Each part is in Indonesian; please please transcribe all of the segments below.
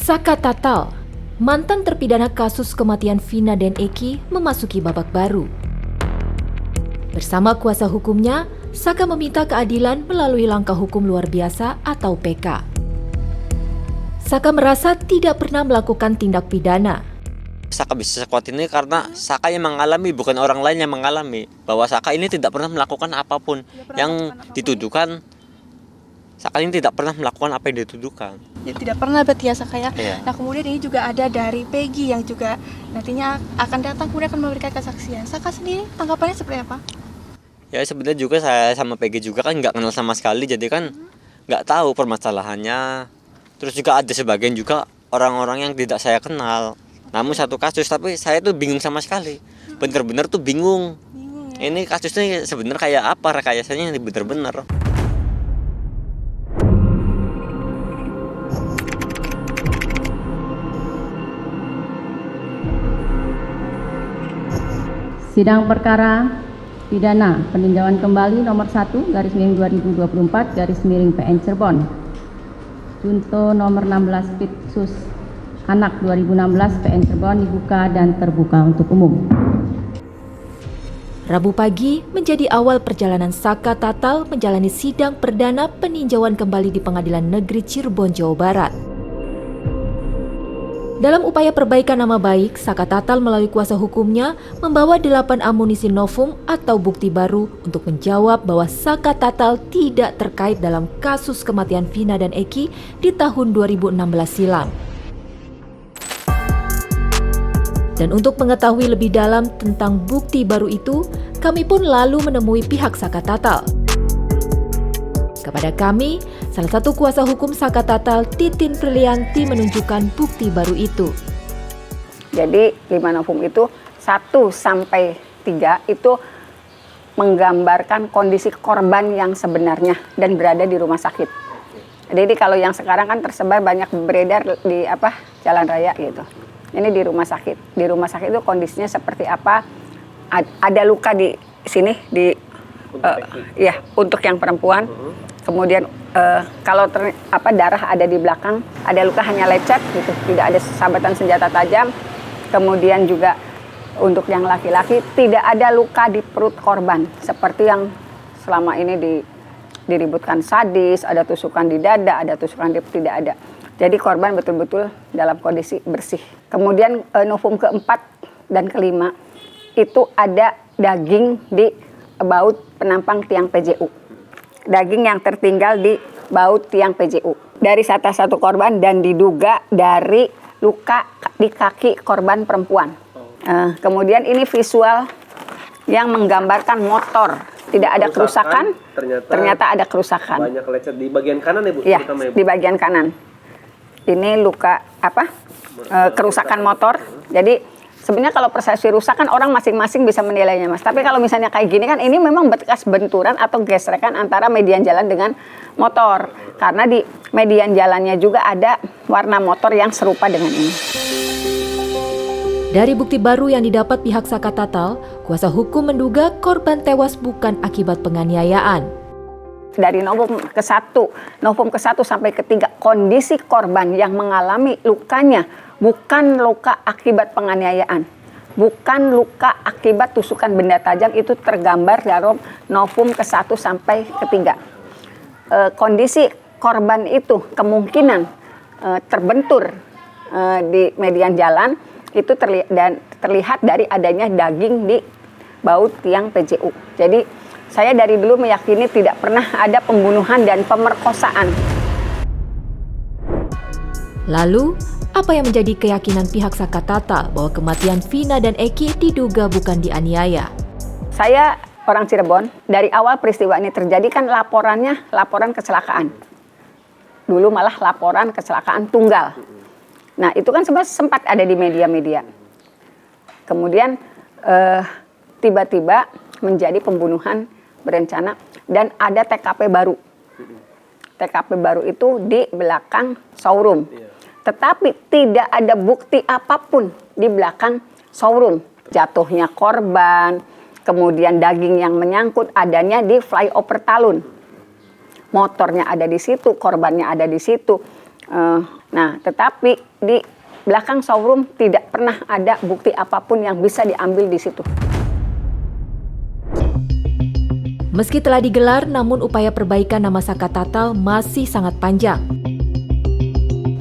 Saka Tatal, mantan terpidana kasus kematian Vina dan Eki, memasuki babak baru. Bersama kuasa hukumnya, Saka meminta keadilan melalui langkah hukum luar biasa atau PK. Saka merasa tidak pernah melakukan tindak pidana. Saka bisa sekuat ini karena Saka yang mengalami, bukan orang lain yang mengalami. Bahwa Saka ini tidak pernah melakukan apapun yang dituduhkan. Saka ini tidak pernah melakukan apa yang dituduhkan. Ya, tidak pernah berarti ya Saka ya. Iya. Nah kemudian ini juga ada dari Peggy yang juga nantinya akan datang kemudian akan memberikan kesaksian. Saka sendiri tanggapannya seperti apa? Ya sebenarnya juga saya sama Peggy juga kan nggak kenal sama sekali, jadi kan nggak tahu permasalahannya. Terus juga ada sebagian juga orang-orang yang tidak saya kenal. Namun satu kasus, tapi saya tuh bingung sama sekali. Bener-bener tuh bingung. Bingung ya? Ini kasusnya sebenarnya kayak apa, rekayasanya ini bener-bener. Sidang perkara pidana peninjauan kembali nomor 1/2024/PN Cirebon. Junto nomor 16 Pitsus Anak 2016 PN Cirebon dibuka dan terbuka untuk umum. Rabu pagi menjadi awal perjalanan Saka Tatal menjalani sidang perdana peninjauan kembali di Pengadilan Negeri Cirebon, Jawa Barat. Dalam upaya perbaikan nama baik, Saka Tatal melalui kuasa hukumnya membawa 8 amunisi novum atau bukti baru untuk menjawab bahwa Saka Tatal tidak terkait dalam kasus kematian Vina dan Eki di tahun 2016 silam. Dan untuk mengetahui lebih dalam tentang bukti baru itu, kami pun lalu menemui pihak Saka Tatal. Kepada kami, salah satu kuasa hukum Saka Tatal, Titin Prilianti, menunjukkan bukti baru itu. Jadi 5 novum itu 1-3 itu menggambarkan kondisi korban yang sebenarnya dan berada di rumah sakit. Jadi kalau yang sekarang kan tersebar banyak beredar di jalan raya gitu. Ini di rumah sakit. Di rumah sakit itu kondisinya seperti apa? Ada luka di sini untuk yang perempuan. Kemudian kalau darah ada di belakang, ada luka hanya lecet gitu, tidak ada sabatan senjata tajam. Kemudian juga untuk yang laki-laki tidak ada luka di perut korban seperti yang selama ini diributkan sadis, ada tusukan di dada, ada tusukan tidak ada. Jadi korban betul-betul dalam kondisi bersih. Kemudian novum keempat dan kelima itu ada daging di baut penampang tiang PJU. Daging yang tertinggal di baut tiang PJU. Dari salah satu korban dan diduga dari luka di kaki korban perempuan. Kemudian ini visual yang menggambarkan motor. Tidak ada kerusakan, ternyata ada kerusakan. Banyak lecet di bagian kanan ya Bu? Iya, di bagian kanan. Ini luka kerusakan motor. Jadi sebenarnya kalau persepsi rusak kan orang masing-masing bisa menilainya Mas. Tapi kalau misalnya kayak gini kan ini memang bekas benturan atau gesrekan antara median jalan dengan motor. Karena di median jalannya juga ada warna motor yang serupa dengan ini. Dari bukti baru yang didapat pihak Saka Tatal, kuasa hukum menduga korban tewas bukan akibat penganiayaan. Dari novum ke-1 sampai ke-3, kondisi korban yang mengalami lukanya bukan luka akibat penganiayaan, bukan luka akibat tusukan benda tajam, itu tergambar dalam novum ke-1 sampai ke-3. Kondisi korban itu kemungkinan terbentur di median jalan itu terlihat dari adanya daging di baut tiang PJU. Jadi saya dari dulu meyakini tidak pernah ada pembunuhan dan pemerkosaan. Lalu, apa yang menjadi keyakinan pihak Saka Tatal bahwa kematian Vina dan Eki diduga bukan dianiaya? Saya orang Cirebon, dari awal peristiwa ini terjadi kan laporan kecelakaan. Dulu malah laporan kecelakaan tunggal. Nah itu kan sempat ada di media-media. Kemudian tiba-tiba menjadi pembunuhan berencana dan ada TKP baru. TKP baru itu di belakang showroom. Tetapi tidak ada bukti apapun di belakang showroom. Jatuhnya korban, kemudian daging yang menyangkut adanya di flyover Talun. Motornya ada di situ, korbannya ada di situ. Nah, tetapi di belakang showroom tidak pernah ada bukti apapun yang bisa diambil di situ. Meski telah digelar, namun upaya perbaikan nama Saka Tatal masih sangat panjang.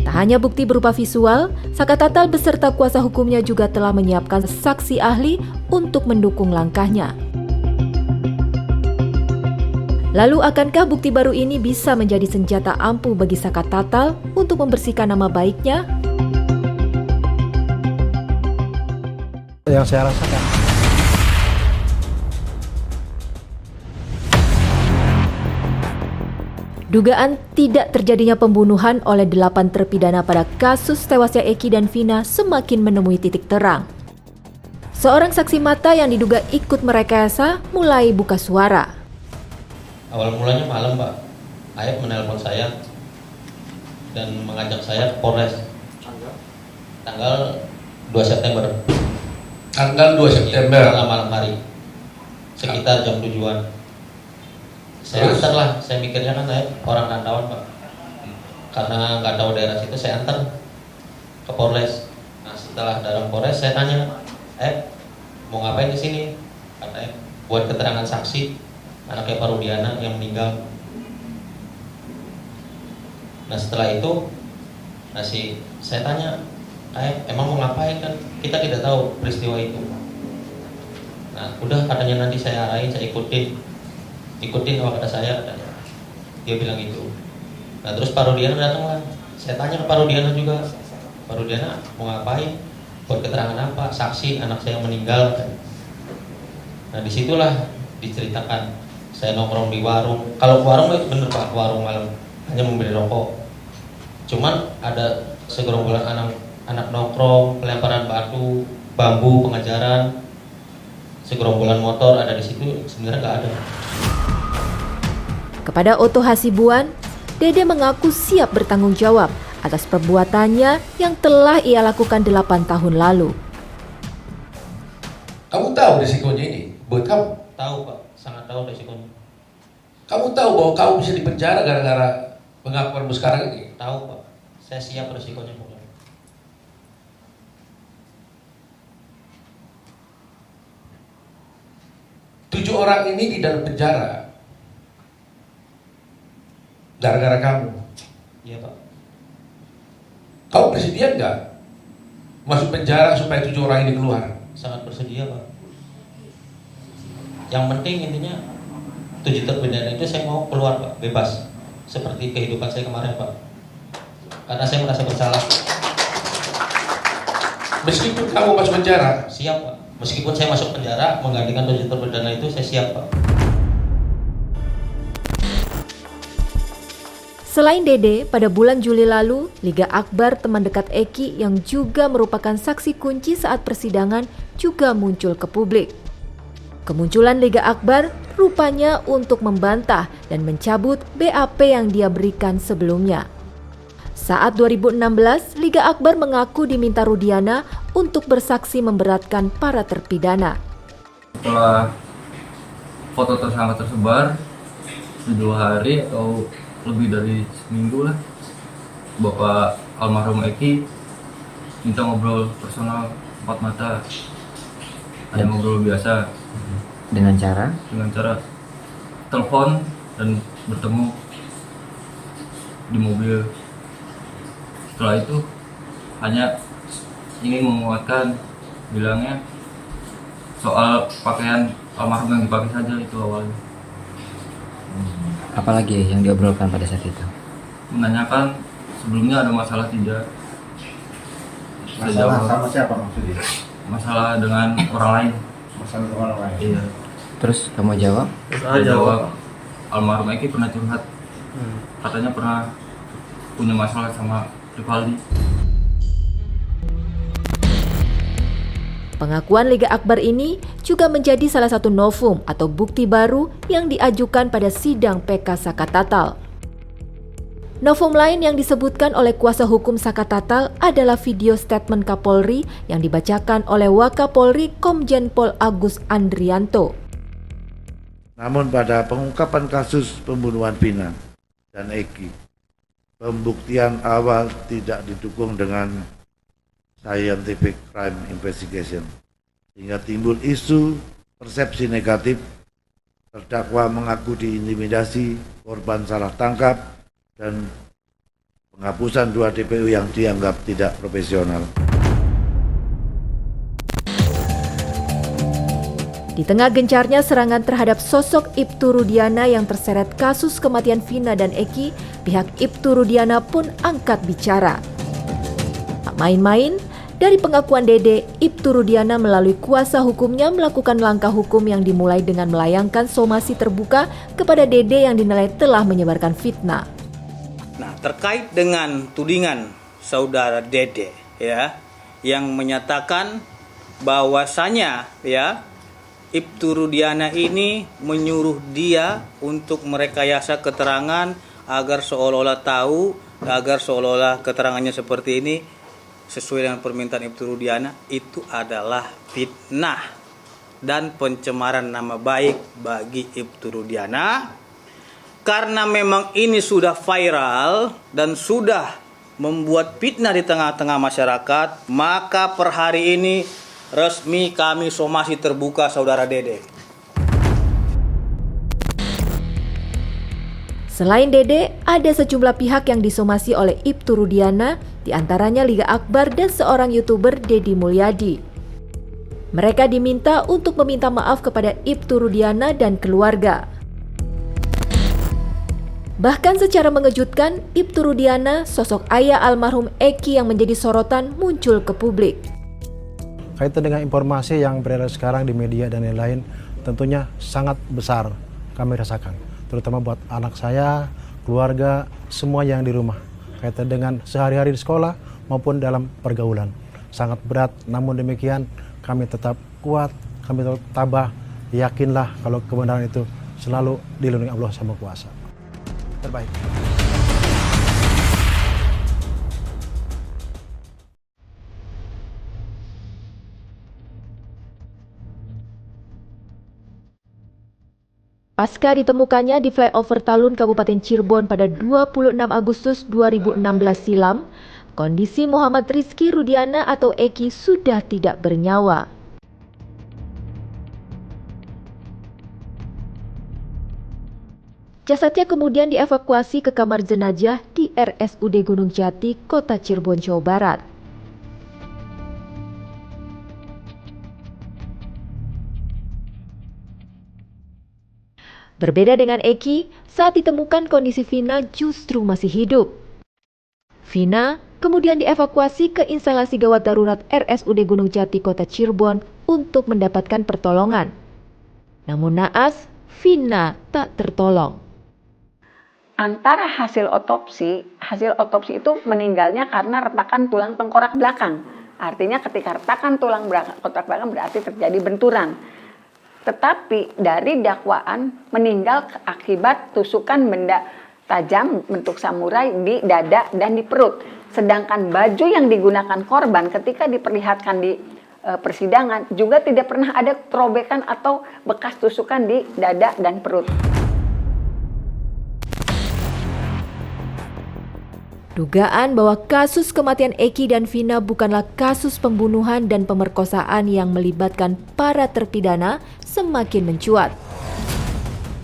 Tak hanya bukti berupa visual, Saka Tatal beserta kuasa hukumnya juga telah menyiapkan saksi ahli untuk mendukung langkahnya. Lalu akankah bukti baru ini bisa menjadi senjata ampuh bagi Saka Tatal untuk membersihkan nama baiknya? Yang saya rasakan. Dugaan tidak terjadinya pembunuhan oleh 8 terpidana pada kasus tewasnya Eki dan Vina semakin menemui titik terang. Seorang saksi mata yang diduga ikut merekayasa mulai buka suara. Awal mulanya malam, Pak. Ayat menelpon saya dan mengajak saya ke Polres. Tanggal 2 September. Tanggal 2 September. Malam hari. Sekitar jam 7-an. Saya antar lah, saya mikirnya kan saya orang rantauan, Pak. Karena nggak tahu daerah situ, saya antar ke Polres. Nah, setelah dalam Polres, saya tanya, mau ngapain di sini? Katanya buat keterangan saksi anaknya Pak Rudiana yang meninggal. Nah, setelah itu, saya tanya, emang mau ngapain kan? Kita tidak tahu peristiwa itu. Nah, udah katanya nanti saya arahin, saya ikutin apa kata saya, katanya. Dia bilang gitu. Nah, terus Pak Rudiana datang lah. Saya tanya ke Pak Rudiana juga, Pak Rudiana mau ngapain? Buat keterangan apa? Saksi anak saya meninggal. Nah, disitulah diceritakan. Saya nongkrong di warung. Kalau warung itu bener, Pak, warung malam hanya membeli rokok. Cuman ada segerombolan anak nongkrong, pelemparan batu, bambu, pengejaran, segerombolan motor ada di situ. Sebenarnya nggak ada. Kepada Otto Hasibuan, Dede mengaku siap bertanggung jawab atas perbuatannya yang telah ia lakukan 8 tahun lalu. Kamu tahu risikonya ini buat kamu? Tahu, Pak, sangat tahu resikonya. Kamu tahu bahwa kamu bisa dipenjara gara-gara pengakuanmu sekarang ini? Tahu, Pak, saya siap resikonya, Pak. 7 orang ini di dalam penjara gara-gara kamu. Iya, Pak. Kamu bersedia nggak masuk penjara supaya 7 orang ini keluar? Sangat bersedia, Pak. Yang penting intinya 7 terpidana itu saya mau keluar, Pak, bebas. Seperti kehidupan saya kemarin, Pak. Karena saya merasa bersalah. Meskipun kamu masuk penjara? Siap, Pak. Meskipun saya masuk penjara, menggantikan 7 terpidana itu saya siap, Pak. Selain Dede, pada bulan Juli lalu, Liga Akbar, teman dekat Eki yang juga merupakan saksi kunci saat persidangan, juga muncul ke publik. Kemunculan Liga Akbar rupanya untuk membantah dan mencabut BAP yang dia berikan sebelumnya. Saat 2016, Liga Akbar mengaku diminta Rudiana untuk bersaksi memberatkan para terpidana. Setelah foto tersangka tersebar, 2 hari atau lebih dari seminggu lah, Bapak almarhum Eki minta ngobrol personal 4 mata. Ada ngobrol biasa dengan cara telepon dan bertemu di mobil. Setelah itu hanya ingin menguatkan, bilangnya soal pakaian almarhum yang dipakai saja itu awalnya. Apalagi yang diobrolkan pada saat itu? Menanyakan sebelumnya ada masalah tidak. Masalah sama siapa maksudnya? Masalah dengan orang lain. Masalah dengan orang lain? Iya. Terus kamu jawab? Saya jawab, almarhum Eki pernah curhat. Katanya pernah punya masalah sama Rivaldi. Pengakuan Liga Akbar ini juga menjadi salah satu novum atau bukti baru yang diajukan pada sidang PK Saka Tatal. Novum lain yang disebutkan oleh kuasa hukum Saka Tatal adalah video statement Kapolri yang dibacakan oleh Wakapolri Komjen Pol Agus Andrianto. Namun pada pengungkapan kasus pembunuhan Vina dan Eki, pembuktian awal tidak didukung dengan scientific crime investigation, sehingga timbul isu persepsi negatif, terdakwa mengaku diintimidasi, korban salah tangkap, dan penghapusan 2 DPO yang dianggap tidak profesional. Di tengah gencarnya serangan terhadap sosok Ibtu Rudiana yang terseret kasus kematian Vina dan Eki, pihak Ibtu Rudiana pun angkat bicara. Tak main-main, dari pengakuan Dede, Ibtu Rudiana melalui kuasa hukumnya melakukan langkah hukum yang dimulai dengan melayangkan somasi terbuka kepada Dede yang dinilai telah menyebarkan fitnah. Nah, terkait dengan tudingan saudara Dede ya, yang menyatakan bahwasanya ya Ibtu Rudiana ini menyuruh dia untuk merekayasa keterangan agar seolah-olah tahu, agar seolah-olah keterangannya seperti ini sesuai dengan permintaan Ibtu Rudiana, itu adalah fitnah dan pencemaran nama baik bagi Ibtu Rudiana. Karena memang ini sudah viral dan sudah membuat fitnah di tengah-tengah masyarakat, maka per hari ini resmi kami somasi terbuka saudara Dede. Selain Dede, ada sejumlah pihak yang disomasi oleh Ibtu Rudiana, diantaranya Liga Akbar dan seorang YouTuber Deddy Mulyadi. Mereka diminta untuk meminta maaf kepada Ibtu Rudiana dan keluarga. Bahkan secara mengejutkan, Ibtu Rudiana, sosok ayah almarhum Eki yang menjadi sorotan, muncul ke publik. Kaitan dengan informasi yang beredar sekarang di media dan lain-lain, tentunya sangat besar kami rasakan, terutama buat anak saya, keluarga, semua yang di rumah. Kaitan dengan sehari-hari di sekolah maupun dalam pergaulan. Sangat berat, namun demikian kami tetap kuat, kami tetap tabah, yakinlah kalau kebenaran itu selalu dilindungi Allah Sama Kuasa. Terbaik. Pasca ditemukannya di flyover Talun Kabupaten Cirebon pada 26 Agustus 2016 silam, kondisi Muhammad Rizky Rudiana atau Eki sudah tidak bernyawa. Jasadnya kemudian dievakuasi ke kamar jenazah di RSUD Gunung Jati, Kota Cirebon, Jawa Barat. Berbeda dengan Eki, saat ditemukan kondisi Vina justru masih hidup. Vina kemudian dievakuasi ke instalasi gawat darurat RSUD Gunung Jati, Kota Cirebon untuk mendapatkan pertolongan. Namun naas, Vina tak tertolong. Antara hasil otopsi itu meninggalnya karena retakan tulang tengkorak belakang. Artinya ketika retakan tulang tengkorak belakang berarti terjadi benturan. Tetapi dari dakwaan meninggal akibat tusukan benda tajam bentuk samurai di dada dan di perut. Sedangkan baju yang digunakan korban ketika diperlihatkan di persidangan juga tidak pernah ada terobekan atau bekas tusukan di dada dan perut. Dugaan bahwa kasus kematian Eki dan Vina bukanlah kasus pembunuhan dan pemerkosaan yang melibatkan para terpidana semakin mencuat.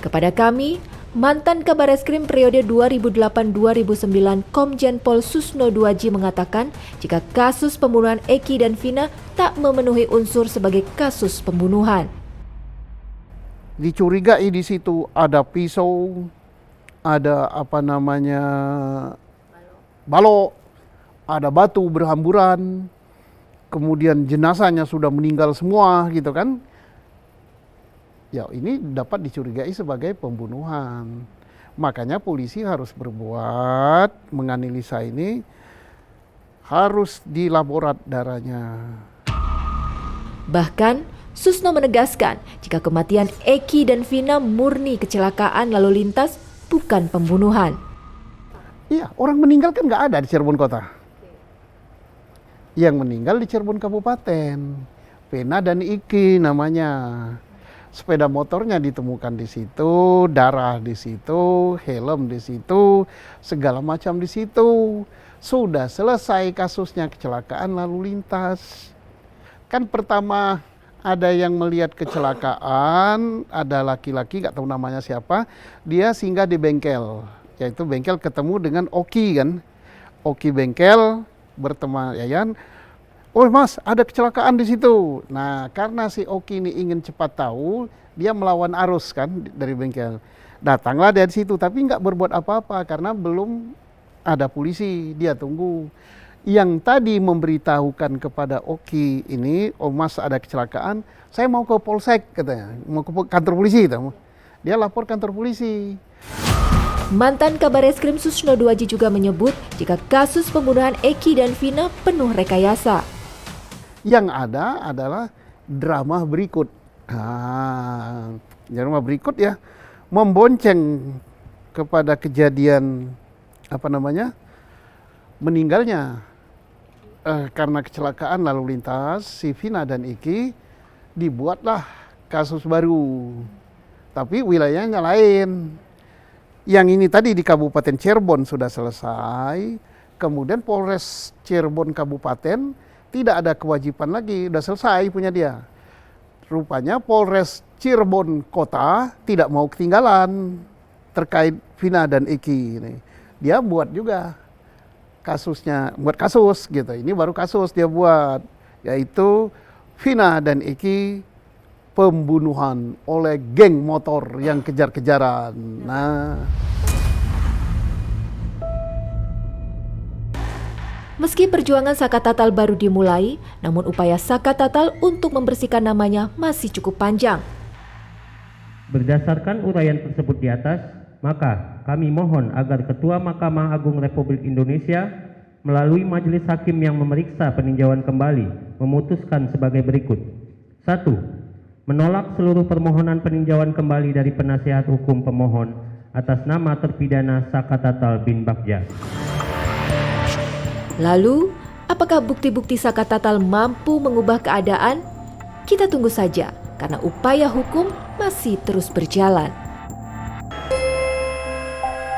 Kepada kami, mantan Kabareskrim periode 2008-2009 Komjen Pol Susno Duaji mengatakan jika kasus pembunuhan Eki dan Vina tak memenuhi unsur sebagai kasus pembunuhan. Dicurigai di situ ada pisau, ada balok, ada batu berhamburan, kemudian jenazahnya sudah meninggal semua gitu kan. Ya ini dapat dicurigai sebagai pembunuhan. Makanya polisi harus berbuat, menganalisa ini, harus dilaborat darahnya. Bahkan Susno menegaskan jika kematian Eki dan Vina murni kecelakaan lalu lintas bukan pembunuhan. Iya, orang meninggal kan nggak ada di Cirebon Kota. Yang meninggal di Cirebon Kabupaten, Vina dan Iki namanya. sepeda motornya ditemukan di situ, darah di situ, helm di situ, segala macam di situ. Sudah selesai kasusnya kecelakaan lalu lintas. Kan pertama ada yang melihat kecelakaan, ada laki-laki, nggak tahu namanya siapa, dia singgah di bengkel, yaitu bengkel ketemu dengan Oki kan. Oki bengkel bertemu Yayan, oh mas ada kecelakaan di situ. Nah karena si Oki ini ingin cepat tahu, dia melawan arus kan dari bengkel. Datanglah dia di situ, tapi nggak berbuat apa-apa karena belum ada polisi, dia tunggu. Yang tadi memberitahukan kepada Oki ini, oh mas ada kecelakaan, saya mau ke Polsek katanya, mau ke kantor polisi. Dia lapor kantor polisi. Mantan Kabar Eskrim Susno 2J juga menyebut jika kasus pembunuhan Eki dan Vina penuh rekayasa. Yang ada adalah drama berikut. Drama berikut ya, membonceng kepada kejadian meninggalnya karena kecelakaan lalu lintas si Vina dan Eki, dibuatlah kasus baru, tapi wilayahnya lain. Yang ini tadi di Kabupaten Cirebon sudah selesai, kemudian Polres Cirebon Kabupaten tidak ada kewajiban lagi, sudah selesai punya dia. Rupanya Polres Cirebon Kota tidak mau ketinggalan terkait Vina dan Eki ini. Dia buat juga kasusnya, buat kasus gitu. Ini baru kasus dia buat, yaitu Vina dan Eki pembunuhan oleh geng motor yang kejar-kejaran. Nah, meski perjuangan Saka Tatal baru dimulai, namun upaya Saka Tatal untuk membersihkan namanya masih cukup panjang. Berdasarkan uraian tersebut di atas, maka kami mohon agar Ketua Mahkamah Agung Republik Indonesia melalui Majelis Hakim yang memeriksa peninjauan kembali memutuskan sebagai berikut. 1. Menolak seluruh permohonan peninjauan kembali dari penasihat hukum pemohon atas nama terpidana Saka Tatal bin Bagja. Lalu, apakah bukti-bukti Saka Tatal mampu mengubah keadaan? Kita tunggu saja, karena upaya hukum masih terus berjalan.